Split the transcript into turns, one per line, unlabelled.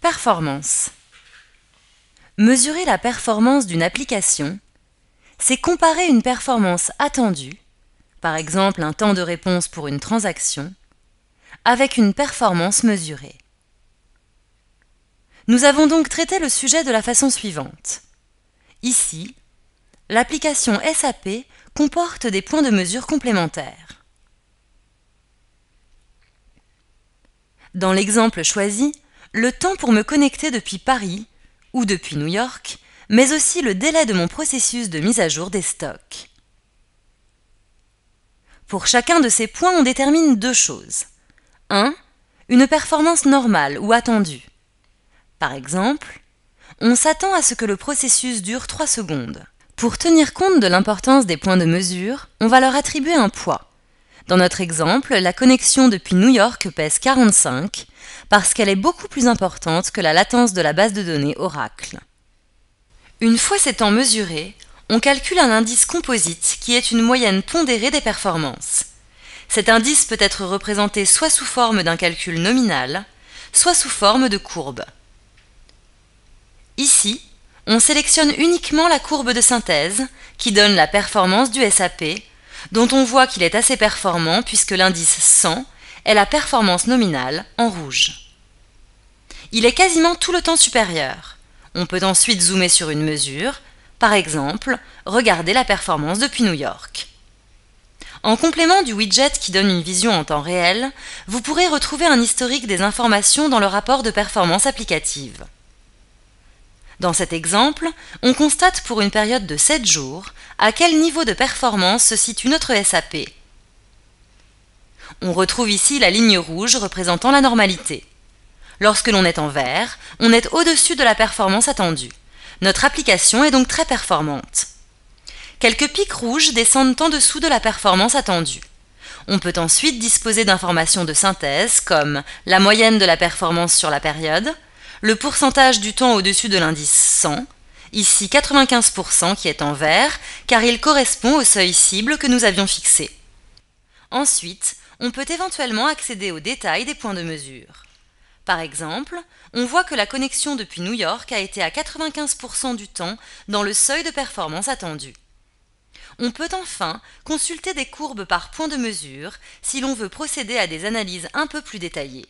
Performance. Mesurer la performance d'une application, c'est comparer une performance attendue, par exemple un temps de réponse pour une transaction, avec une performance mesurée. Nous avons donc traité le sujet de la façon suivante. Ici, l'application SAP comporte des points de mesure complémentaires. Dans l'exemple choisi, le temps pour me connecter depuis Paris ou depuis New York, mais aussi le délai de mon processus de mise à jour des stocks. Pour chacun de ces points, on détermine deux choses. 1. Une performance normale ou attendue. Par exemple, on s'attend à ce que le processus dure 3 secondes. Pour tenir compte de l'importance des points de mesure, on va leur attribuer un poids. Dans notre exemple, la connexion depuis New York pèse 45 parce qu'elle est beaucoup plus importante que la latence de la base de données Oracle. Une fois ces temps mesurés, on calcule un indice composite qui est une moyenne pondérée des performances. Cet indice peut être représenté soit sous forme d'un calcul nominal, soit sous forme de courbe. Ici, on sélectionne uniquement la courbe de synthèse qui donne la performance du SAP, dont on voit qu'il est assez performant puisque l'indice 100 est la performance nominale en rouge. Il est quasiment tout le temps supérieur. On peut ensuite zoomer sur une mesure, par exemple, regarder la performance depuis New York. En complément du widget qui donne une vision en temps réel, vous pourrez retrouver un historique des informations dans le rapport de performance applicative. Dans cet exemple, on constate pour une période de 7 jours à quel niveau de performance se situe notre SAP. On retrouve ici la ligne rouge représentant la normalité. Lorsque l'on est en vert, on est au-dessus de la performance attendue. Notre application est donc très performante. Quelques pics rouges descendent en dessous de la performance attendue. On peut ensuite disposer d'informations de synthèse comme la moyenne de la performance sur la période, le pourcentage du temps au-dessus de l'indice 100, ici 95% qui est en vert, car il correspond au seuil cible que nous avions fixé. Ensuite, on peut éventuellement accéder aux détails des points de mesure. Par exemple, on voit que la connexion depuis New York a été à 95% du temps dans le seuil de performance attendu. On peut enfin consulter des courbes par point de mesure si l'on veut procéder à des analyses un peu plus détaillées.